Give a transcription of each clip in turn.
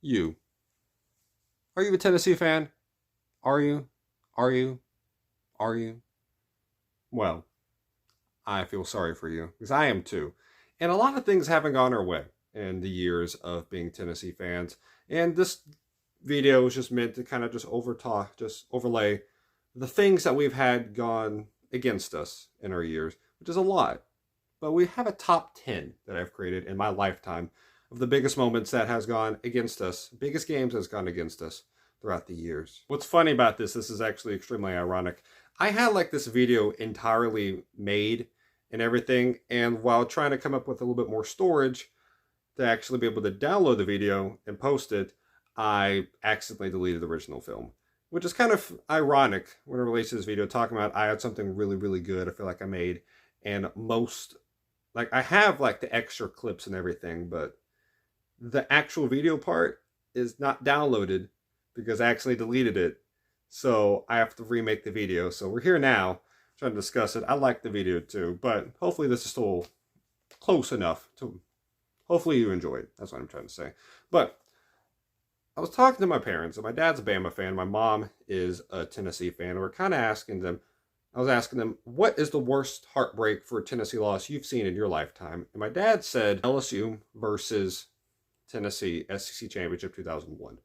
You. Are you a Tennessee fan? Are you? Are you? Are you? Well, I feel sorry for you because I am too. And a lot of things haven't gone our way in the years of being Tennessee fans. And this video is just meant to kind of just just overlay the things that we've had gone against us in our years, which is a lot. But we have a top 10 that I've created in my lifetime of the biggest moments that has gone against us, biggest games has gone against us throughout the years. What's funny about this is actually extremely ironic. I had like this video entirely made and everything, and while trying to come up with a little bit more storage to actually be able to download the video and post it, I accidentally deleted the original film, which is kind of ironic when it relates to this video, talking about I had something really, really good I feel like I made, and most, like I have like the extra clips and everything, but the actual video part is not downloaded because I actually deleted it. So I have to remake the video. So we're here now trying to discuss it. I like the video too, but hopefully this is still close enough to, hopefully you enjoy it. That's what I'm trying to say. But I was talking to my parents, and my dad's a Bama fan. My mom is a Tennessee fan. And we're kind of asking them, I was asking them, what is the worst heartbreak for a Tennessee loss you've seen in your lifetime? And my dad said LSU versus Tennessee SEC Championship 2001.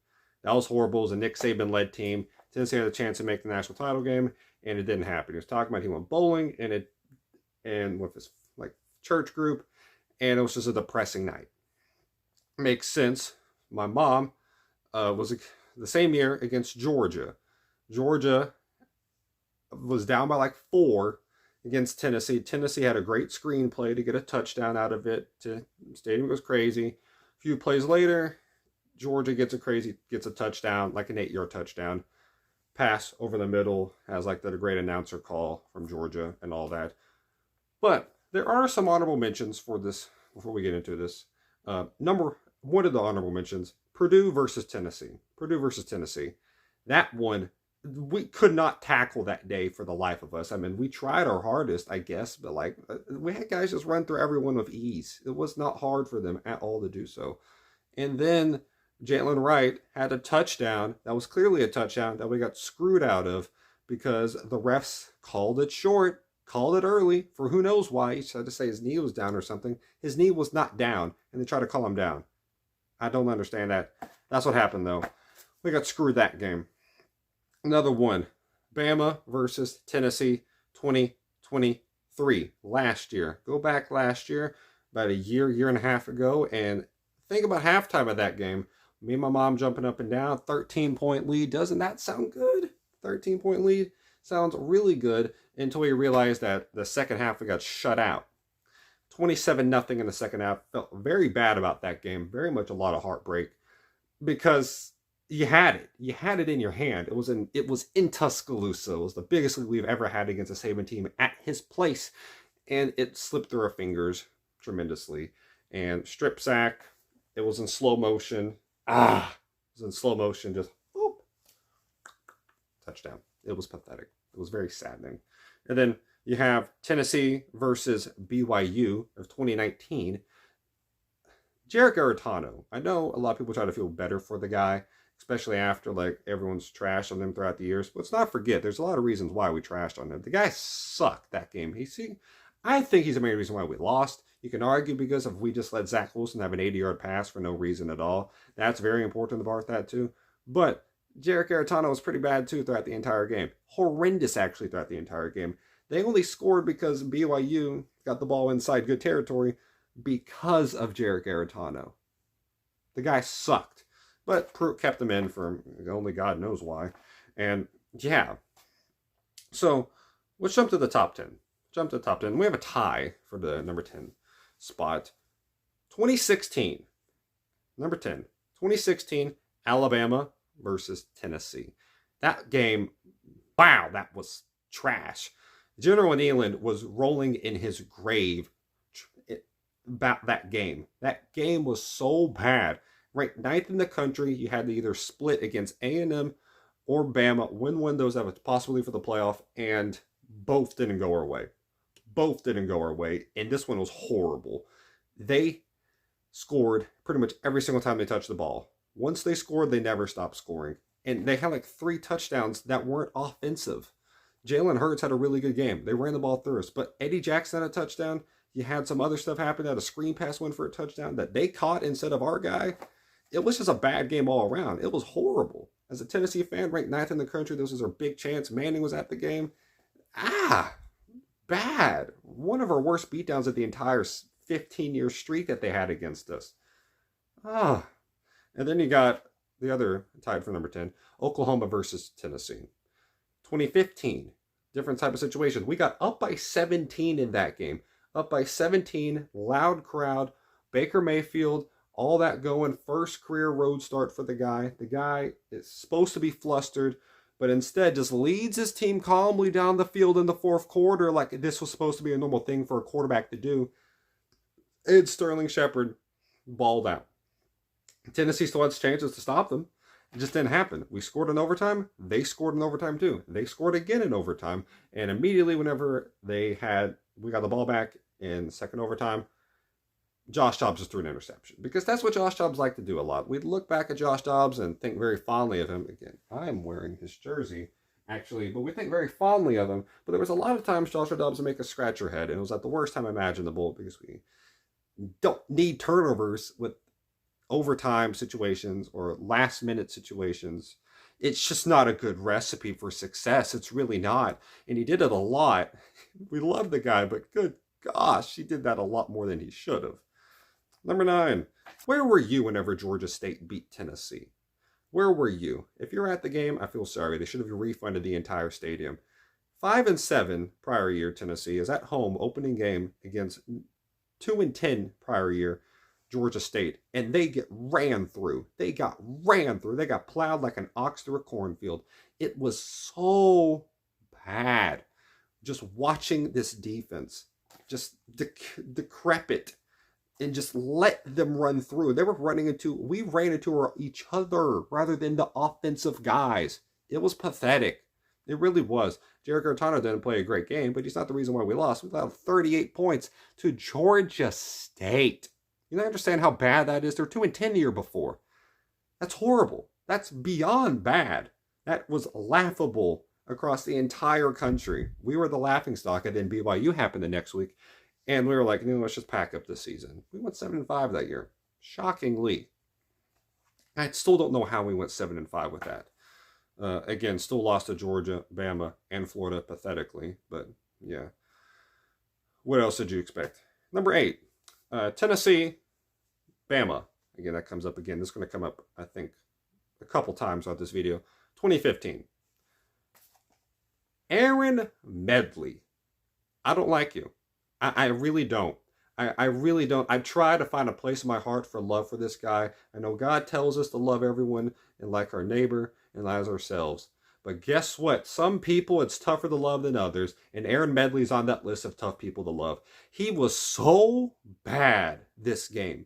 That was horrible. It was a Nick Saban-led team. Tennessee had a chance to make the national title game, and it didn't happen. He was talking about he went bowling and with his like church group, and it was just a depressing night. Makes sense. My mom was the same year against Georgia. Georgia was down by like 4 against Tennessee. Tennessee had a great screenplay to get a touchdown out of it. Stadium was crazy. A few plays later, Georgia gets a touchdown, like an 8-yard touchdown. Pass over the middle, has like the great announcer call from Georgia and all that. But there are some honorable mentions for this before we get into this. Number one of the honorable mentions, Purdue versus Tennessee. Purdue versus Tennessee. That one, we could not tackle that day for the life of us. I mean, we tried our hardest, I guess, but like we had guys just run through everyone with ease. It was not hard for them at all to do so. And then Jalen Wright had a touchdown that was clearly a touchdown that we got screwed out of because the refs called it short, called it early for who knows why. He tried to say his knee was down or something. His knee was not down, and they tried to call him down. I don't understand that. That's what happened, though. We got screwed that game. Another one, Bama versus Tennessee 2023, last year. Go back last year, about a year and a half ago, and think about halftime of that game. Me and my mom jumping up and down, 13-point lead. Doesn't that sound good? 13-point lead sounds really good until we realized that the second half we got shut out. 27-0 in the second half. Felt very bad about that game. Very much a lot of heartbreak because you had it. You had it in your hand. It was in Tuscaloosa. It was the biggest lead we've ever had against a Saban team at his place, and it slipped through our fingers tremendously. And strip sack. It was in slow motion. It was in slow motion. Just boop, touchdown. It was pathetic. It was very saddening. And then you have Tennessee versus BYU of 2019. Jarek Arrettano. I know a lot of people try to feel better for the guy, especially after like everyone's trashed on him throughout the years. But let's not forget, there's a lot of reasons why we trashed on him. The guy sucked that game. I think he's the main reason why we lost. You can argue because if we just let Zach Wilson have an 80-yard pass for no reason at all, that's very important about that too. But Jarek Arrettano was pretty bad too throughout the entire game. Horrendous actually throughout the entire game. They only scored because BYU got the ball inside good territory because of Jarek Arrettano. The guy sucked, but kept him in for only God knows why. And yeah, so let's jump to the top 10. We have a tie for the number 10 spot. 2016, number 10. 2016, Alabama versus Tennessee. That game, wow, that was trash. General Neyland was rolling in his grave about that game. That game was so bad. Ranked ninth in the country, you had to either split against A&M or Bama, win one of those that was possibly for the playoff, and both didn't go our way. And this one was horrible. They scored pretty much every single time they touched the ball. Once they scored, they never stopped scoring. And they had like 3 touchdowns that weren't offensive. Jalen Hurts had a really good game. They ran the ball through us. But Eddie Jackson had a touchdown. You had some other stuff happen. That a screen pass went for a touchdown that they caught instead of our guy. It was just a bad game all around. It was horrible. As a Tennessee fan, ranked 9th in the country, this was our big chance. Manning was at the game. Bad. One of our worst beatdowns of the entire 15-year streak that they had against us. And then you got the other tied for number 10, Oklahoma versus Tennessee. 2015, different type of situation. We got up by 17 in that game. Up by 17, loud crowd, Baker Mayfield, all that going. First career road start for the guy. The guy is supposed to be flustered, but instead just leads his team calmly down the field in the fourth quarter like this was supposed to be a normal thing for a quarterback to do. And Sterling Shepard balled out. Tennessee still had chances to stop them. It just didn't happen. We scored in overtime. They scored in overtime too. They scored again in overtime. And immediately whenever we got the ball back in second overtime, Josh Dobbs just threw an interception. Because that's what Josh Dobbs liked to do a lot. We'd look back at Josh Dobbs and think very fondly of him. Again, I'm wearing his jersey, actually, but we think very fondly of him. But there was a lot of times Josh Dobbs would make us scratch your head. And it was at the worst time imaginable because we don't need turnovers with overtime situations or last minute situations. It's just not a good recipe for success. It's really not. And he did it a lot. We love the guy, but good gosh, he did that a lot more than he should have. Number 9, where were you whenever Georgia State beat Tennessee? Where were you? If you're at the game, I feel sorry. They should have refunded the entire stadium. 5-7 prior year Tennessee is at home opening game against 2-10 prior year Georgia State, and they get ran through. They got plowed like an ox through a cornfield. It was so bad. Just watching this defense, just decrepit, and just let them run through. We ran into each other rather than the offensive guys. It was pathetic. It really was. Jarek Artano didn't play a great game, but he's not the reason why we lost. We allowed 38 points to Georgia State. You understand how bad that is? They're 2-10 the year before. That's horrible. That's beyond bad. That was laughable across the entire country. We were the laughingstock, and then BYU happened the next week. And we were like, let's just pack up this season. We went 7-5 that year. Shockingly. I still don't know how we went 7-5 with that. Again, still lost to Georgia, Bama, and Florida pathetically. But, yeah. What else did you expect? Number 8. Tennessee, Bama. Again, that comes up again. This is going to come up, I think, a couple times on this video. 2015. Aaron Medley. I don't like you. I really don't. I really don't. I try to find a place in my heart for love for this guy. I know God tells us to love everyone and like our neighbor and as ourselves. But guess what? Some people it's tougher to love than others, and Aaron Medley's on that list of tough people to love. He was so bad this game.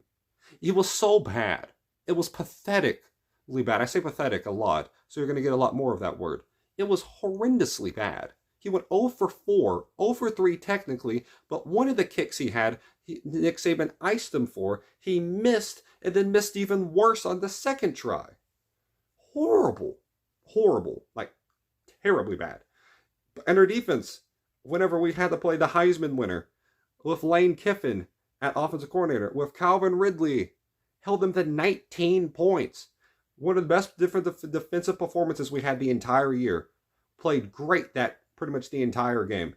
He was so bad. It was pathetically bad. I say pathetic a lot, so you're going to get a lot more of that word. It was horrendously bad. He went 0 for 4, 0 for 3 technically, but one of the kicks he had, Nick Saban iced him for. He missed, and then missed even worse on the second try. Horrible. Like, terribly bad. And our defense, whenever we had to play the Heisman winner, with Lane Kiffin at offensive coordinator, with Calvin Ridley, held them to 19 points. One of the best defensive performances we had the entire year. Played great that pretty much the entire game.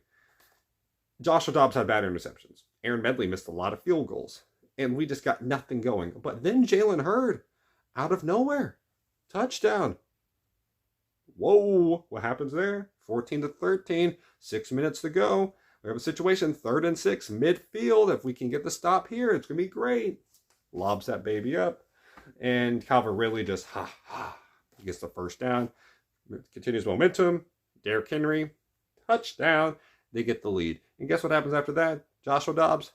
Joshua Dobbs had bad interceptions. Aaron Medley missed a lot of field goals. And we just got nothing going. But then Jalen Hurd, out of nowhere, touchdown. Whoa, what happens there? 14-13, 6 minutes to go. We have a situation, 3rd and 6, midfield. If we can get the stop here, it's going to be great. Lobs that baby up. And Calvin Ridley just, gets the first down. Continues momentum. Derrick Henry, touchdown. They get the lead. And guess what happens after that? Joshua Dobbs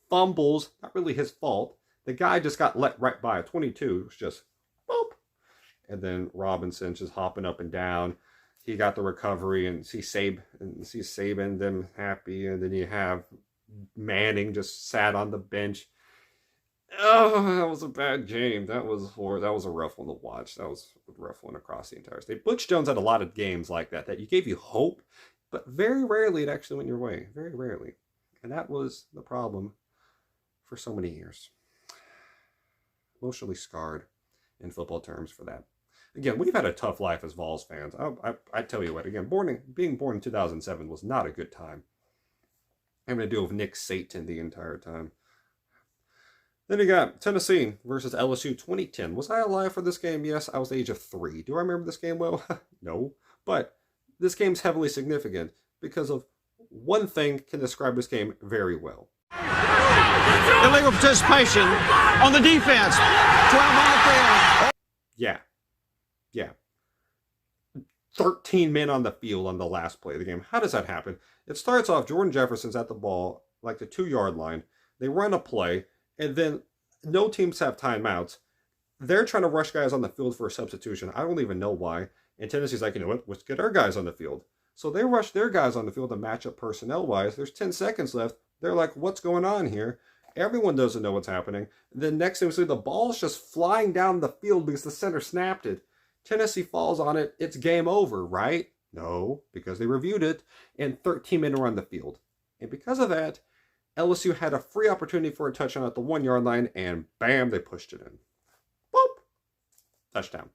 fumbles. Not really his fault. The guy just got let right by a 22. It was just, boop. And then Robinson just hopping up and down. He got the recovery and sees Saban them happy. And then you have Manning just sat on the bench. Oh, that was a bad game. That was that was a rough one to watch. That was a rough one across the entire state. Butch Jones had a lot of games like that you gave you hope, but very rarely it actually went your way. Very rarely. And that was the problem for so many years. Emotionally scarred in football terms for that. Again, we've had a tough life as Vols fans. I tell you what, again, being born in 2007 was not a good time. Having to deal with Nick Saban the entire time. Then you got Tennessee versus LSU 2010. Was I alive for this game? Yes, I was the age of 3. Do I remember this game well? No. But this game's heavily significant because of one thing can describe this game very well. Illegal participation on the defense. 12 on the field. Yeah. 13 men on the field on the last play of the game. How does that happen? It starts off, Jordan Jefferson's at the ball, like the 2-yard line. They run a play, and then no teams have timeouts. They're trying to rush guys on the field for a substitution. I don't even know why. And Tennessee's like, you know what? Let's get our guys on the field. So they rush their guys on the field to match up personnel-wise. There's 10 seconds left. They're like, what's going on here? Everyone doesn't know what's happening. Then next thing we see, the ball's just flying down the field because the center snapped it. Tennessee falls on it. It's game over, right? No, because they reviewed it, and 13 men were on the field. And because of that, LSU had a free opportunity for a touchdown at the 1-yard line, and bam, they pushed it in. Boop! Touchdown.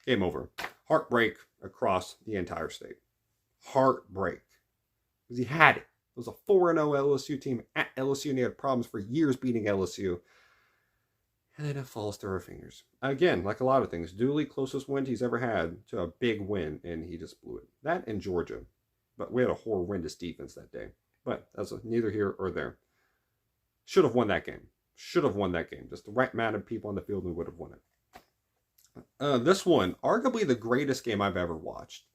Game over. Heartbreak across the entire state. Heartbreak. Because he had it. It was a 4-0 LSU team at LSU, and he had problems for years beating LSU. And then it falls through our fingers. Again, like a lot of things, Dooley, closest win he's ever had to a big win, and he just blew it. That in Georgia. But we had a horrendous defense that day. But that's neither here or there. Should have won that game. Should have won that game. Just the right amount of people on the field, we would have won it. This one, arguably the greatest game I've ever watched.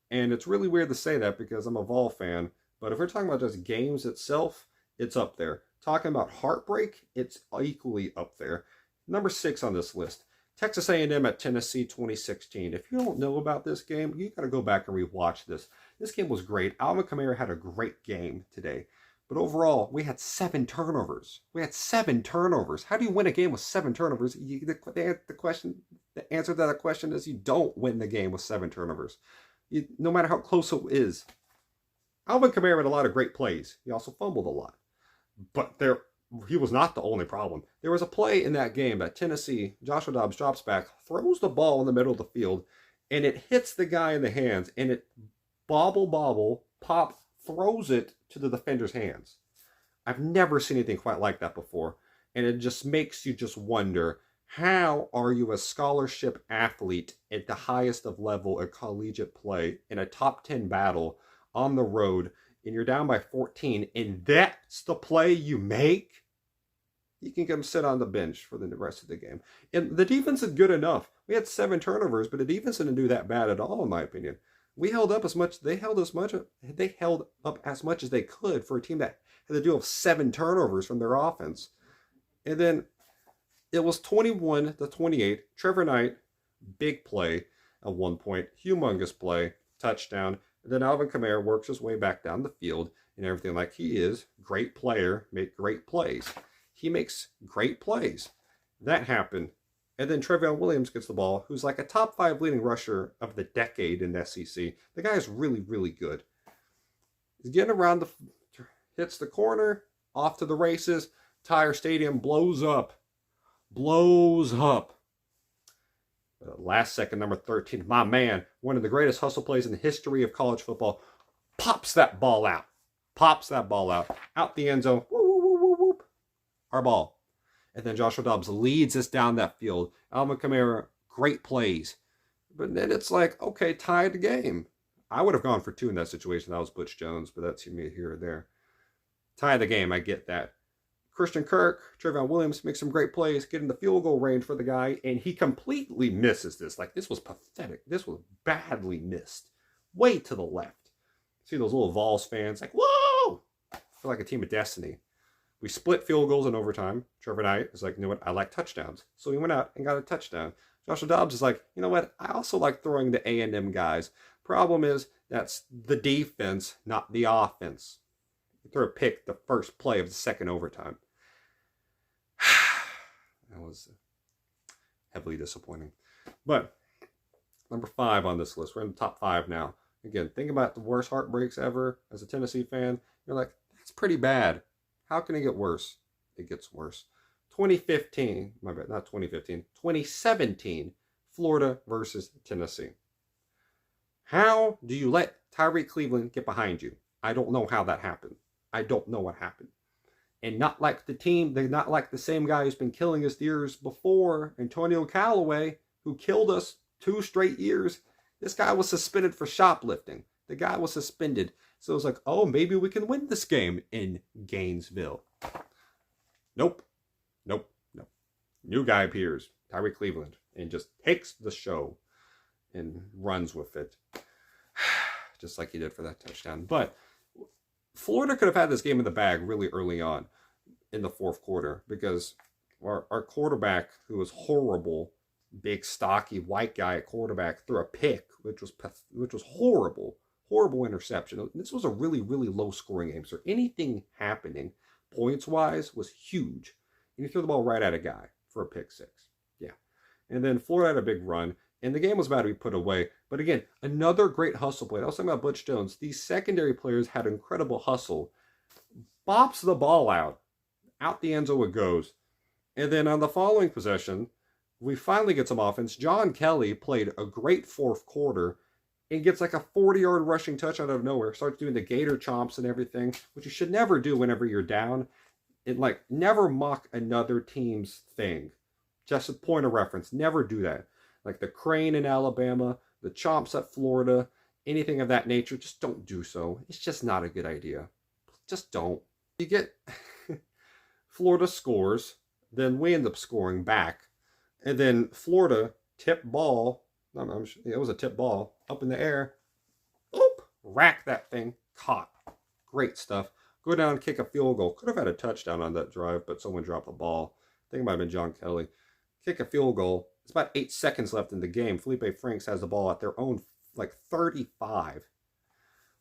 And it's really weird to say that because I'm a Vol fan. But if we're talking about just games itself, it's up there. Talking about heartbreak, it's equally up there. Number 6 on this list, Texas A&M at Tennessee 2016. If you don't know about this game, you got to go back and rewatch this. This game was great. Alvin Kamara had a great game today. But overall, we had 7 turnovers. We had 7 turnovers. How do you win a game with 7 turnovers? The answer to that question is you don't win the game with 7 turnovers. No matter how close it is. Alvin Kamara had a lot of great plays. He also fumbled a lot. But he was not the only problem. There was a play in that game that Tennessee, Joshua Dobbs drops back, throws the ball in the middle of the field, and it hits the guy in the hands, and it pop, throws it to the defender's hands. I've never seen anything quite like that before, and it just makes you just wonder, how are you a scholarship athlete at the highest of level of collegiate play in a top 10 battle on the road, and you're down by 14, and that's the play you make? You can come sit on the bench for the rest of the game. And the defense is good enough. We had 7 turnovers, but the defense didn't do that bad at all, in my opinion. We held up as much. They held up as much as they could for a team that had to deal with 7 turnovers from their offense. And then it was 21-28. Trevor Knight, big play at one point, humongous play, touchdown. And then Alvin Kamara works his way back down the field and everything like he is. Great player, make great plays. He makes great plays. That happened. And then Trevion Williams gets the ball, who's like a top 5 leading rusher of the decade in the SEC. The guy is really, really good. He's getting around, hits the corner, off to the races. Tire Stadium blows up. Last second, number 13, my man, one of the greatest hustle plays in the history of college football, pops that ball out. Out the end zone. Whoop, whoop, whoop, whoop. Our ball. And then Joshua Dobbs leads us down that field. Alvin Kamara, great plays. But then it's like, okay, tie the game. I would have gone for 2 in that situation. That was Butch Jones, but that's me here or there. Tie the game, I get that. Christian Kirk, Trevion Williams make some great plays, get in the field goal range for the guy, and he completely misses this. Like, this was pathetic. This was badly missed. Way to the left. See those little Vols fans like, whoa! I feel like a team of destiny. We split field goals in overtime. Trevor Knight is like, you know what? I like touchdowns. So he went out and got a touchdown. Joshua Dobbs is like, you know what? I also like throwing the A&M guys. Problem is, that's the defense, not the offense. He threw a pick the first play of the second overtime. That was heavily disappointing. But number 5 on this list. We're in the top 5 now. Again, think about the worst heartbreaks ever as a Tennessee fan. You're like, that's pretty bad. How can it get worse? It gets worse. 2015, my bad, not 2015, 2017, Florida versus Tennessee. How do you let Tyreek Cleveland get behind you? I don't know how that happened. I don't know what happened. And not like the team, they're not like the same guy who's been killing us years before, Antonio Callaway, who killed us 2 straight years. This guy was suspended for shoplifting. The guy was suspended. So it was like, oh, maybe we can win this game in Gainesville. Nope. Nope. Nope. New guy appears, Tyreek Cleveland, and just takes the show and runs with it. Just like he did for that touchdown. But Florida could have had this game in the bag really early on in the fourth quarter because our quarterback, who was horrible, big, stocky, white guy at quarterback, threw a pick, which was horrible interception. This was a really, really low-scoring game, so anything happening points-wise was huge. And he threw the ball right at a guy for a pick 6. Yeah. And then Florida had a big run, and the game was about to be put away. But again, another great hustle play. I was talking about Butch Jones. These secondary players had incredible hustle. Bops the ball out the end zone it goes. And then on the following possession, we finally get some offense. John Kelly played a great fourth quarter and gets like a 40-yard rushing touch out of nowhere. Starts doing the gator chomps and everything, which you should never do whenever you're down. And like, never mock another team's thing. Just a point of reference. Never do that. Like the crane in Alabama, the chomps at Florida, anything of that nature, just don't do so. It's just not a good idea. Just don't. You get Florida scores, then we end up scoring back. And then Florida tip ball, it was a tip ball, up in the air. Oop! Rack that thing. Caught. Great stuff. Go down, kick a field goal. Could have had a touchdown on that drive, but someone dropped the ball. I think it might have been John Kelly. Kick a field goal. It's about 8 seconds left in the game. Felipe Franks has the ball at their own, 35.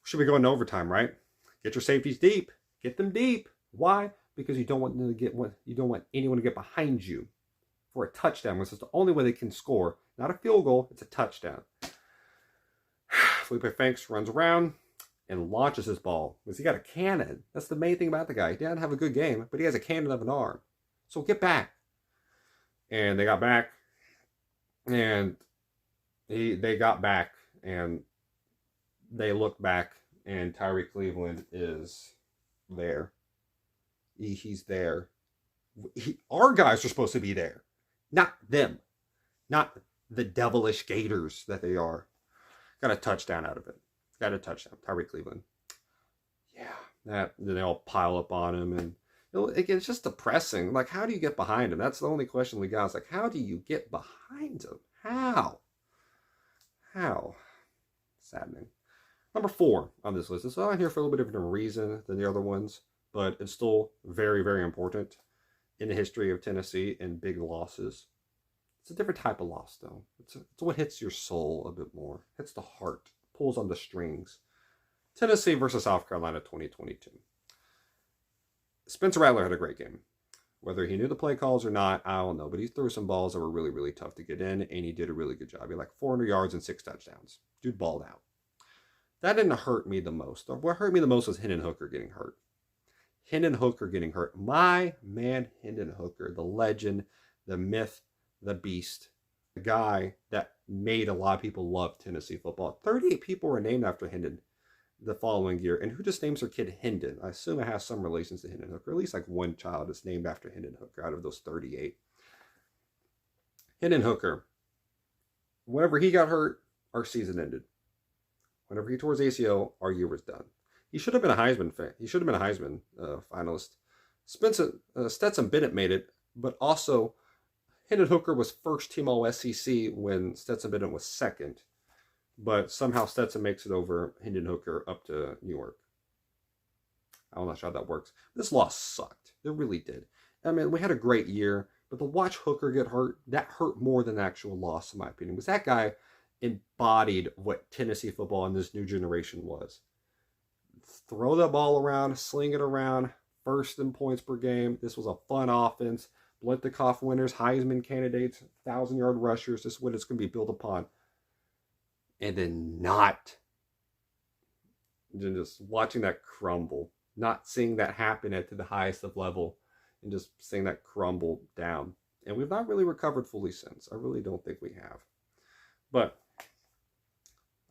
Should be going to overtime, right? Get your safeties deep. Get them deep. Why? Because you don't want anyone to get behind you for a touchdown, which is the only way they can score. Not a field goal, it's a touchdown. Felipe Franks runs around and launches his ball because he got a cannon. That's the main thing about the guy. He didn't have a good game, but he has a cannon of an arm. So get back. And they got back, and they got back, and they looked back, and Tyreek Cleveland is there. He's there. Our guys are supposed to be there, not them, not the devilish Gators that they are. Got a touchdown out of it. Got a touchdown, Tyreek Cleveland. Yeah, they all pile up on him, and it's just depressing. Like, how do you get behind him? That's the only question we got. It's like, how do you get behind him? How? Saddening. Number 4 on this list. It's on here for a little bit of a reason than the other ones, but it's still very, very important in the history of Tennessee and big losses. It's a different type of loss, though. It's what hits your soul a bit more. Hits the heart. Pulls on the strings. Tennessee versus South Carolina 2022. Spencer Rattler had a great game. Whether he knew the play calls or not, I don't know. But he threw some balls that were really, really tough to get in, and he did a really good job. He had like 400 yards and 6 touchdowns. Dude balled out. That didn't hurt me the most. What hurt me the most was Hendon Hooker getting hurt. Hendon Hooker getting hurt. My man, Hendon Hooker, the legend, the myth, the beast, the guy that made a lot of people love Tennessee football. 38 people were named after Hendon the following year. And who just names their kid Hendon? I assume it has some relations to Hendon Hooker. At least like one child is named after Hendon Hooker out of those 38. Hendon Hooker, whenever he got hurt, our season ended. Whenever he tore his ACL, our year was done. He should have been a Heisman fan. He should have been a Heisman finalist. Stetson Bennett made it, but also Hendon Hooker was first team all SEC when Stetson Bennett was second. But somehow Stetson makes it over Hendon Hooker up to New York. I'm not sure how that works. This loss sucked. It really did. I mean, we had a great year, but to watch Hooker get hurt, that hurt more than the actual loss, in my opinion. Because that guy embodied what Tennessee football in this new generation was. Throw that ball around, sling it around, first in points per game. This was a fun offense. Blitikoff winners, Heisman candidates, 1,000-yard rushers. This is what it's going to be built upon. And then just watching that crumble, not seeing that happen at the highest of level, and just seeing that crumble down. And we've not really recovered fully since. I really don't think we have. But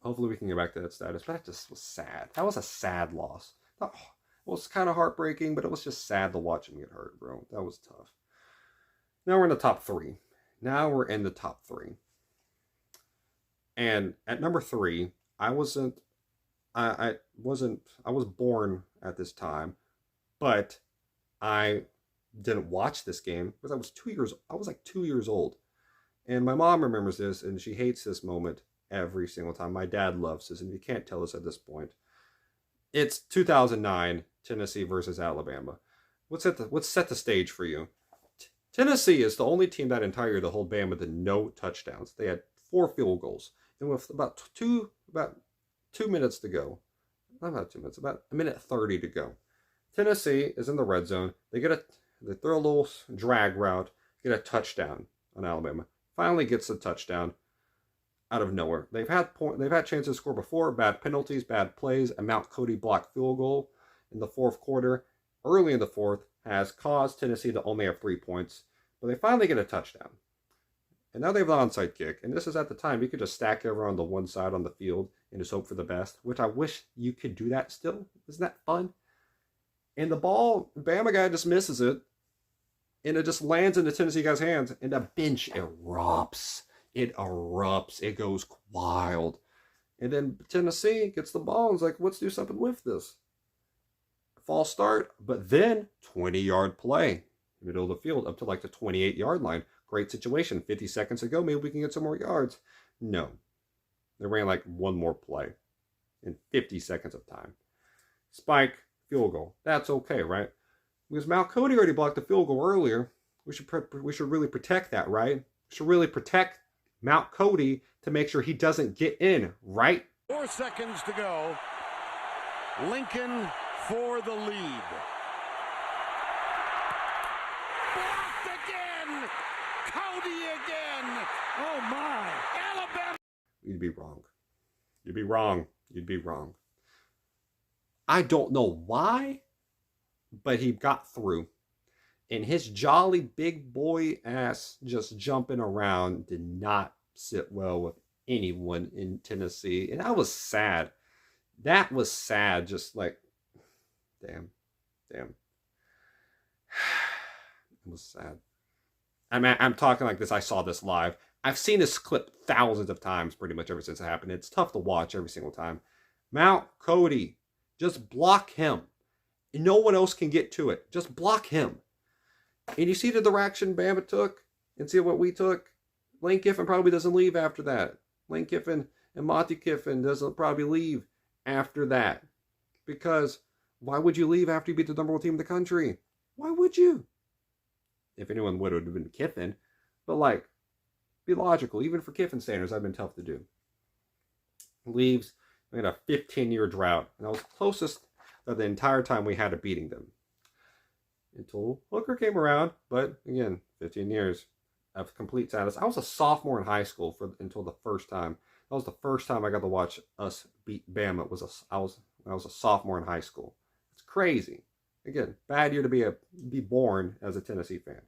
hopefully we can get back to that status. But that just was sad. That was a sad loss. It was kind of heartbreaking, but it was just sad to watch him get hurt, bro. That was tough. Now we're in the top three. And at number 3, I was born at this time, but I didn't watch this game because I was like 2 years old. And my mom remembers this, and she hates this moment every single time. My dad loves this, and you can't tell us at this point. It's 2009, Tennessee versus Alabama. Let's set the stage for you. Tennessee is the only team that entire year to hold Bama to no touchdowns. They had 4 field goals, and with about 2 minutes to go, not about 2 minutes, about 1:30 to go, Tennessee is in the red zone. They throw a little drag route, get a touchdown on Alabama. Finally gets the touchdown out of nowhere. They've had chances to score before, bad penalties, bad plays. A Mount Cody blocked field goal in the fourth quarter, early in the fourth, has caused Tennessee to only have 3 points. But they finally get a touchdown. And now they have an onside kick. And this is at the time you could just stack everyone on the one side on the field and just hope for the best, which I wish you could do that still. Isn't that fun? And the ball, Bama guy just misses it. And it just lands in the Tennessee guy's hands. And the bench erupts. It erupts. It goes wild. And then Tennessee gets the ball and is like, let's do something with this. False start, but then 20-yard play. Middle of the field up to like the 28-yard line. Great situation. 50 seconds to go. Maybe we can get some more yards. No. They ran like one more play in 50 seconds of time. Spike, field goal. That's okay, right? Because Mount Cody already blocked the field goal earlier. We should really protect that, right? We should really protect Mount Cody to make sure he doesn't get in, right? 4 seconds to go. Lincoln for the lead. Blocked again. Cody again. Oh my. Alabama. You'd be wrong. You'd be wrong. You'd be wrong. I don't know why, but he got through. And his jolly big boy ass just jumping around did not sit well with anyone in Tennessee. And I was sad. That was sad. Just like, damn. It was sad. I'm talking like this. I saw this live. I've seen this clip thousands of times pretty much ever since it happened. It's tough to watch every single time. Mount Cody, just block him. No one else can get to it. Just block him. And you see the direction Bama took and see what we took? Lane Kiffin probably doesn't leave after that. Lane Kiffin and Monty Kiffin doesn't probably leave after that. Because why would you leave after you beat the number 1 team in the country? Why would you? If anyone would, it would have been Kiffin. But like, be logical. Even for Kiffin standards, I've been tough to do. Leaves. We had a 15-year drought. And that was closest that the entire time we had of beating them. Until Hooker came around. But again, 15 years of complete sadness. I was a sophomore in high school until the first time. That was the first time I got to watch us beat Bama. I was a sophomore in high school. It's crazy. Again, bad year to be born as a Tennessee fan.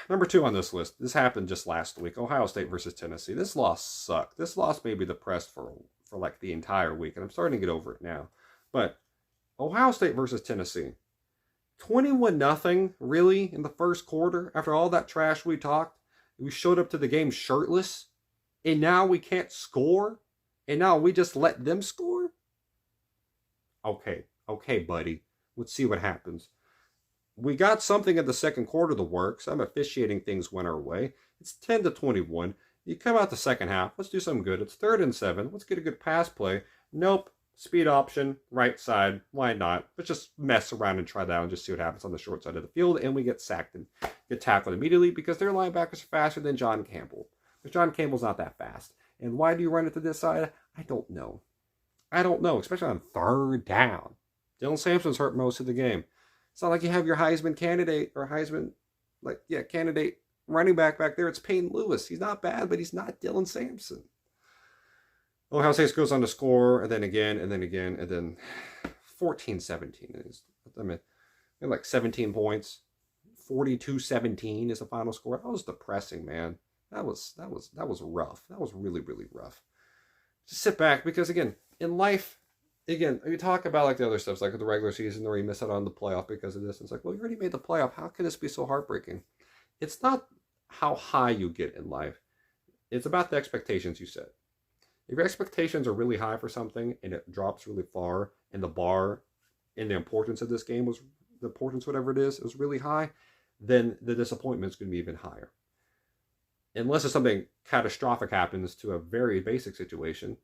Number 2 on this list. This happened just last week. Ohio State versus Tennessee. This loss sucked. This loss made me depressed for like the entire week, and I'm starting to get over it now. But Ohio State versus Tennessee. 21-0, really, in the first quarter. After all that trash we talked, we showed up to the game shirtless, and now we can't score, and now we just let them score? Okay, buddy. Let's see what happens. We got something in the second quarter to work. Some officiating things went our way. It's 10-21. You come out the second half. Let's do something good. It's 3rd and 7. Let's get a good pass play. Nope. Speed option, right side. Why not? Let's just mess around and try that out and just see what happens on the short side of the field. And we get sacked and get tackled immediately because their linebackers are faster than John Campbell. Because John Campbell's not that fast. And why do you run it to this side? I don't know. Especially on 3rd down. Dylan Sampson's hurt most of the game. It's not like you have your Heisman candidate or Heisman Like, yeah, candidate running back there, it's Payne Lewis. He's not bad, but he's not Dylan Sampson. Ohio State goes on to score, and then again, and then again, and then 14-17. I mean, like 17 points. 42-17 is the final score. That was depressing, man. That was rough. That was really, really rough. Just sit back, because again, in life, again, you talk about like the other stuff, like the regular season, or you miss out on the playoff because of this. It's like, well, you already made the playoff. How can this be so heartbreaking? It's not how high you get in life. It's about the expectations you set. If your expectations are really high for something and it drops really far, and the bar and the importance of this game was, the importance, whatever it is really high, then the disappointment is going to be even higher. Unless it's something catastrophic happens to a very basic situation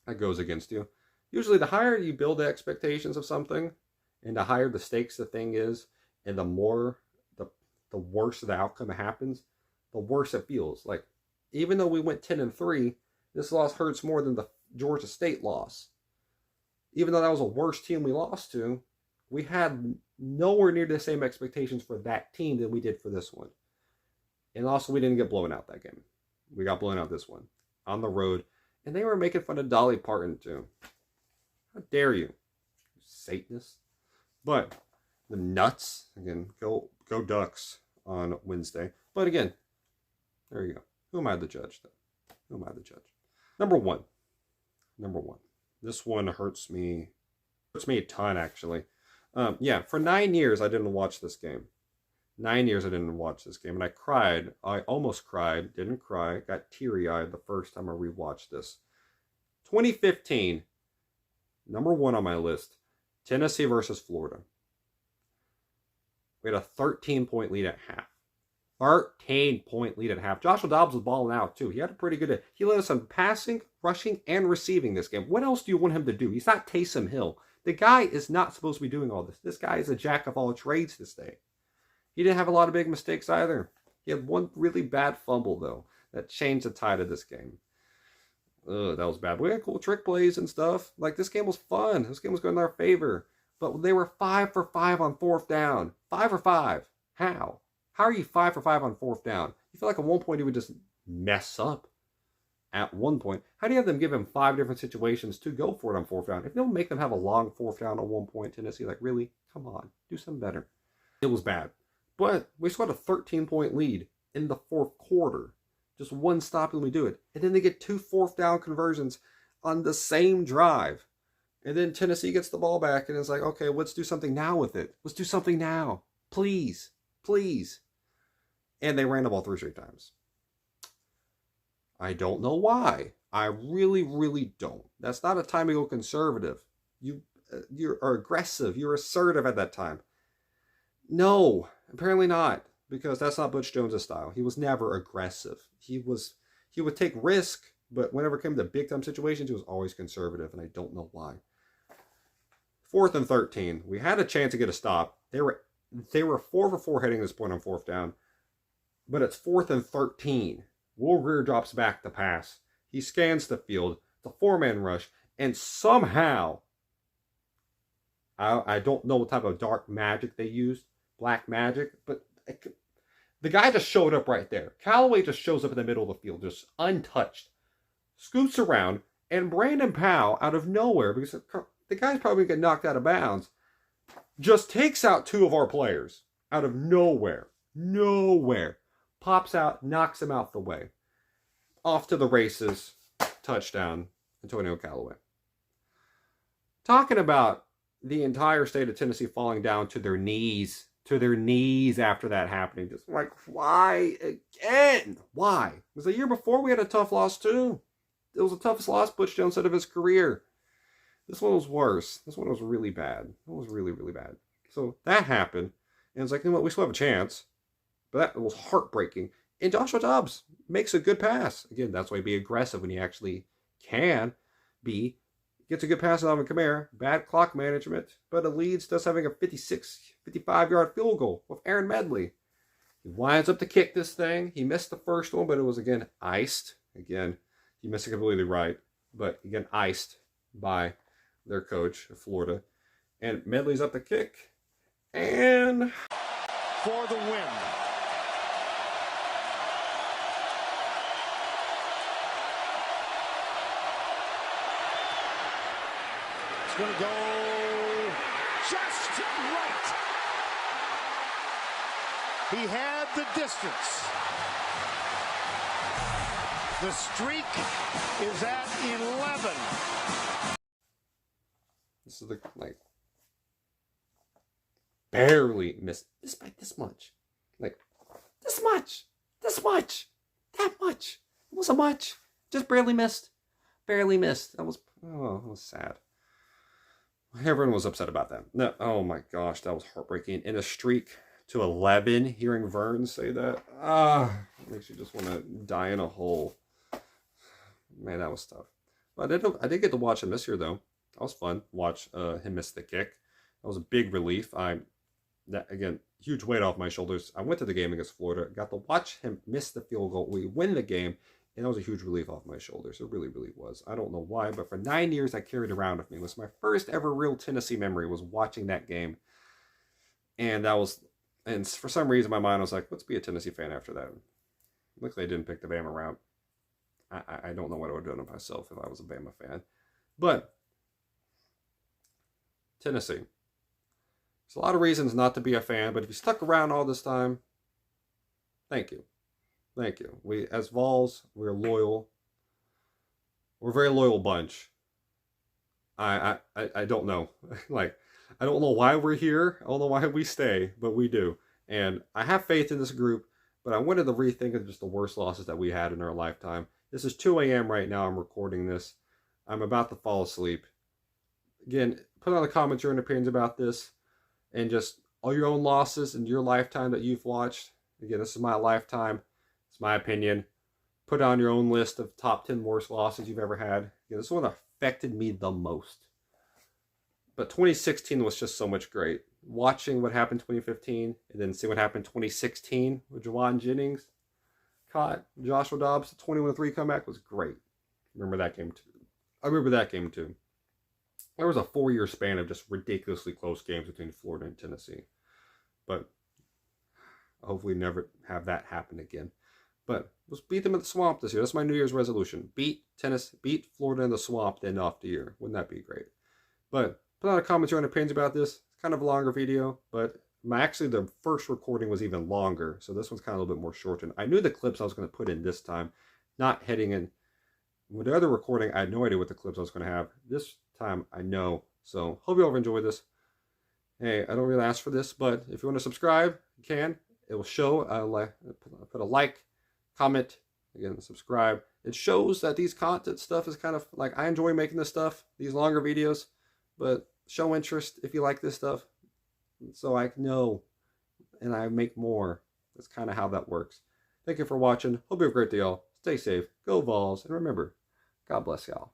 that goes against you. Usually the higher you build the expectations of something, and the higher the stakes the thing is, and the worse the outcome happens, the worse it feels. Like, even though we went 10-3, this loss hurts more than the Georgia State loss. Even though that was a worse team we lost to, we had nowhere near the same expectations for that team than we did for this one. And also, we didn't get blown out that game. We got blown out this one on the road. And they were making fun of Dolly Parton too. How dare you, Satanist. But the nuts, again, go Ducks on Wednesday. But again, there you go. Who am I to judge, though? Who am I to judge? Number one. This one hurts me. Hurts me a ton, actually. Yeah, for 9 years, I didn't watch this game. 9 years I didn't watch this game. And I cried. I almost cried. Didn't cry. Got teary-eyed the first time I rewatched this. 2015, number one on my list. Tennessee versus Florida. We had a 13-point lead at half. 13-point lead at half. Joshua Dobbs was balling out, too. He had a pretty good day. He led us on passing, rushing, and receiving this game. What else do you want him to do? He's not Taysom Hill. The guy is not supposed to be doing all this. This guy is a jack of all trades this day. He didn't have a lot of big mistakes either. He had one really bad fumble, though, that changed the tide of this game. Ugh, that was bad. We had cool trick plays and stuff. Like, this game was fun. This game was going in our favor. But they were 5 for 5 on fourth down. 5 for 5. How? How are you 5 for 5 on fourth down? You feel like at one point he would just mess up. At one point, how do you have them give him 5 different situations to go for it on fourth down? If you don't make them have a long fourth down at one point, Tennessee, like, really? Come on. Do something better. It was bad. But we still had a 13-point lead in the fourth quarter. Just one stop and we do it. And then they get 2 fourth down conversions on the same drive. And then Tennessee gets the ball back and it's like, okay, let's do something now with it. Let's do something now. Please. Please. And they ran the ball 3 straight times. I don't know why. I really, really don't. That's not a time to go conservative. You are aggressive. You're assertive at that time. No, apparently not. Because that's not Butch Jones' style. He was never aggressive. He would take risk, but whenever it came to big time situations, he was always conservative, and I don't know why. 4th and 13. We had a chance to get a stop. They were 4 for 4 heading this point on fourth down. But it's 4th and 13. Will Greer drops back the pass. He scans the field. It's a 4-man rush. And somehow, I don't know what type of dark magic they used. Black magic. But the guy just showed up right there. Callaway just shows up in the middle of the field. Just untouched. Scoots around. And Brandon Powell, out of nowhere, because the guy's probably going to get knocked out of bounds, just takes out 2 of our players. Out of nowhere. Nowhere. Pops out, knocks him out the way. Off to the races. Touchdown, Antonio Callaway. Talking about the entire state of Tennessee falling down to their knees. To their knees after that happening. Just like, why again? Why? Because the year before we had a tough loss too. It was the toughest loss Butch Jones said of his career. This one was worse. This one was really bad. It was really, really bad. So that happened. And it's like, you know what? We still have a chance. But that was heartbreaking. And Joshua Dobbs makes a good pass. Again, that's why he be aggressive when he actually can be. Gets a good pass out of Kamara. Bad clock management. But it leads to us having a 55-yard field goal with Aaron Medley. He winds up to kick this thing. He missed the first one, but it was, again, iced. Again, he missed it completely right. But, again, iced by their coach of Florida. And Medley's up to kick. And for the win. It's going to go just right. He had the distance. The streak is at 11. This is the, like, barely missed by this much. Like, this much. That much. It wasn't much. Just barely missed. Barely missed. That was sad. Everyone was upset about that. No, oh my gosh, that was heartbreaking. In a streak to 11, hearing Vern say that, makes you just want to die in a hole. Man, that was tough. But I did get to watch him this year, though. That was fun. Watch him miss the kick. That was a big relief. Again, huge weight off my shoulders. I went to the game against Florida. Got to watch him miss the field goal. We win the game. And that was a huge relief off my shoulders. It really, really was. I don't know why, but for 9 years I carried around with me. It was my first ever real Tennessee memory was watching that game. And for some reason my mind was like, let's be a Tennessee fan after that. Luckily I didn't pick the Bama route. I don't know what I would have done to myself if I was a Bama fan. But Tennessee. There's a lot of reasons not to be a fan, but if you stuck around all this time, thank you. Thank you. We, as Vols, we're loyal. We're a very loyal bunch. I don't know. Like, I don't know why we're here. I don't know why we stay, but we do. And I have faith in this group, but I wanted to rethink of just the worst losses that we had in our lifetime. This is 2 a.m. right now. I'm recording this. I'm about to fall asleep. Again, put on the comments your own opinions about this and just all your own losses in your lifetime that you've watched. Again, this is my lifetime. It's my opinion. Put on your own list of top 10 worst losses you've ever had. Again, this one affected me the most. But 2016 was just so much great. Watching what happened in 2015 and then see what happened in 2016 with Juwan Jennings caught Joshua Dobbs' 21-3 comeback was great. Remember that game too. I remember that game too. There was a 4-year span of just ridiculously close games between Florida and Tennessee. But hopefully never have that happen again. But let's beat them at the Swamp this year. That's my New Year's resolution. Beat Florida in the Swamp to end off the year. Wouldn't that be great? But put out a comment your own opinions about this. It's kind of a longer video, but actually the first recording was even longer, so this one's kind of a little bit more shortened. I knew the clips I was going to put in this time, not heading in. With the other recording, I had no idea what the clips I was going to have. This time, I know. So, hope you all enjoyed this. Hey, I don't really ask for this, but if you want to subscribe, you can. It will show. I'll put a like, comment, again, subscribe. It shows that these content stuff is kind of like, I enjoy making this stuff, these longer videos, but show interest if you like this stuff so I know and I make more. That's kind of how that works. Thank you for watching. Hope you have a great day, y'all. Stay safe, go Vols, and remember, God bless y'all.